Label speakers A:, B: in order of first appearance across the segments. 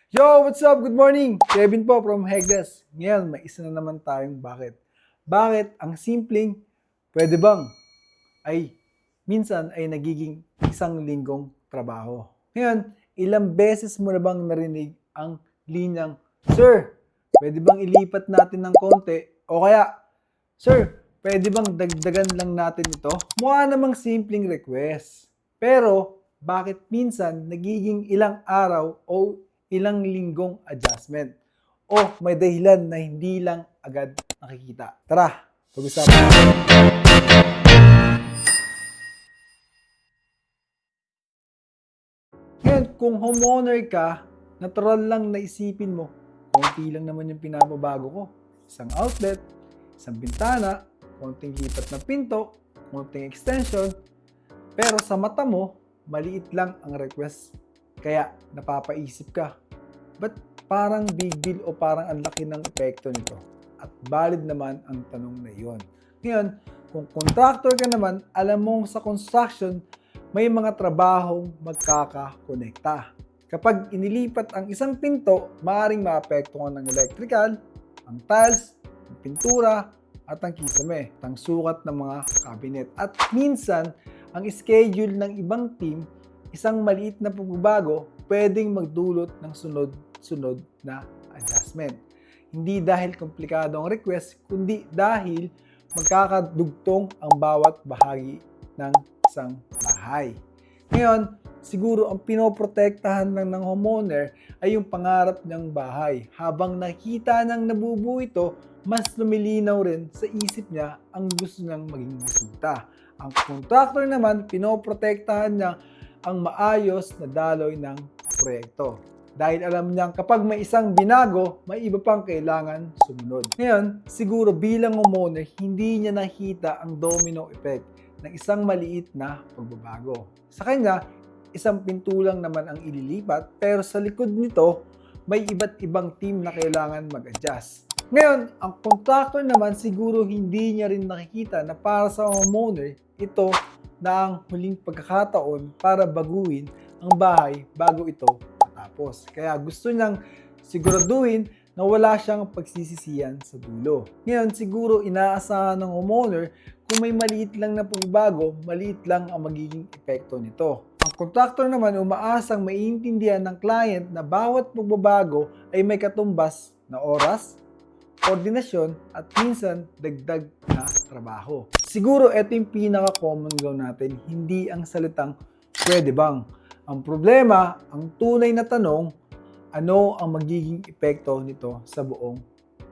A: Yo, what's up? Good morning! Kevin po from Hegdes. Ngayon, may isa na naman tayong bakit. Bakit ang simpleng pwede bang ay minsan ay nagiging isang linggong trabaho. Ngayon, ilang beses mo na bang narinig ang linyang, Sir, pwede bang ilipat natin ng konti? O kaya, Sir, pwede bang dagdagan lang natin ito? Mukha namang simpleng request. Pero, bakit minsan nagiging ilang araw o ilang linggong adjustment? O may dahilan na hindi lang agad nakikita? Tara, pag-usapan natin. Ngayon, kung homeowner ka, natural lang na isipin mo, konti lang naman yung pinababago ko. Isang outlet, isang bintana, konting lipat na pinto, konting extension, pero sa mata mo, maliit lang ang request. Kaya napapaisip ka, ba't parang big deal o parang ang laki ng epekto nito? At valid naman ang tanong na iyon. Ngayon, kung contractor ka naman, alam mong sa construction, may mga trabahong magkakakonekta. Kapag inilipat ang isang pinto, maaaring maapektuhan ng electrical, ang tiles, ang pintura, at ang kisame, ang sukat ng mga cabinet. At minsan, ang schedule ng ibang team, isang maliit na pagbabago, pwedeng magdulot ng sunod-sunod na adjustment. Hindi dahil komplikado ang request, kundi dahil magkakadugtong ang bawat bahagi ng isang bahay. Ngayon, siguro ang pinoprotektahan lang ng homeowner ay yung pangarap ng bahay. Habang nakita ng nabubuo ito, mas lumilinaw rin sa isip niya ang gusto niyang maging resulta. Ang contractor naman, pinoprotektahan niya ang maayos na daloy ng proyekto. Dahil alam niyang kapag may isang binago, may iba pang kailangan sumunod. Ngayon, siguro bilang homeowner, hindi niya nakita ang domino effect ng isang maliit na pagbabago. Sa kanya, isang pinto lang naman ang ililipat, pero sa likod nito, may iba't ibang team na kailangan mag-adjust. Ngayon, ang contractor naman siguro hindi niya rin nakikita na para sa homeowner, ito na ang huling pagkakataon para baguhin ang bahay bago ito matapos. Kaya gusto niyang siguraduhin na wala siyang pagsisisihan sa dulo. Ngayon, siguro inaasahan ng homeowner kung may maliit lang na pagbabago, maliit lang ang magiging epekto nito. Ang contractor naman umaasang maiintindihan ng client na bawat pagbabago ay may katumbas na oras, koordinasyon at minsan dagdag na trabaho. Siguro ito yung pinaka-common goal natin, hindi ang salitang pwede bang. Ang problema, ang tunay na tanong, ano ang magiging epekto nito sa buong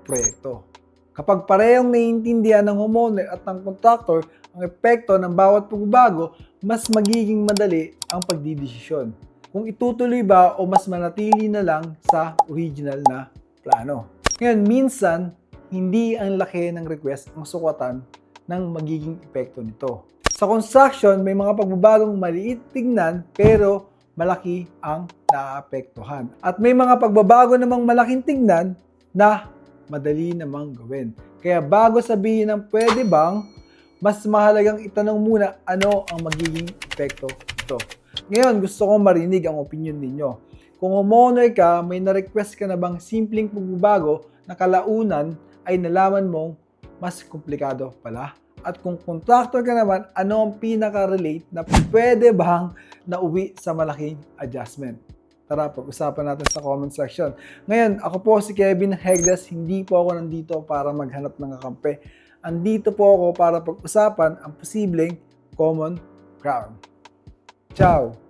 A: proyekto? Kapag parehong naiintindihan ng homeowner at ng contractor ang epekto ng bawat pagbabago, mas magiging madali ang pagdidesisyon. Kung itutuloy ba o mas manatili na lang sa original na plano. Ngayon, minsan, hindi ang laki ng request ang sukatan ng magiging epekto nito. Sa construction, may mga pagbabagong maliit tingnan pero malaki ang naaapektuhan. At may mga pagbabago namang malaking tingnan na madali namang gawin. Kaya bago sabihin ng pwede bang, mas mahalagang itanong muna ano ang magiging epekto nito. Ngayon, gusto kong marinig ang opinion ninyo. Kung homeowner ka, may na-request ka na bang simpleng pagbabago na kalaunan ay nalaman mong mas komplikado pala? At kung contractor ka naman, ano ang pinaka-relate na pwede bang nauwi sa malaking adjustment? Tara, pag-usapan natin sa comment section. Ngayon, ako po si Kevin Hegdes. Hindi po ako nandito para maghanap ng kakampi. Andito po ako para pag-usapan ang posibleng common ground. Ciao!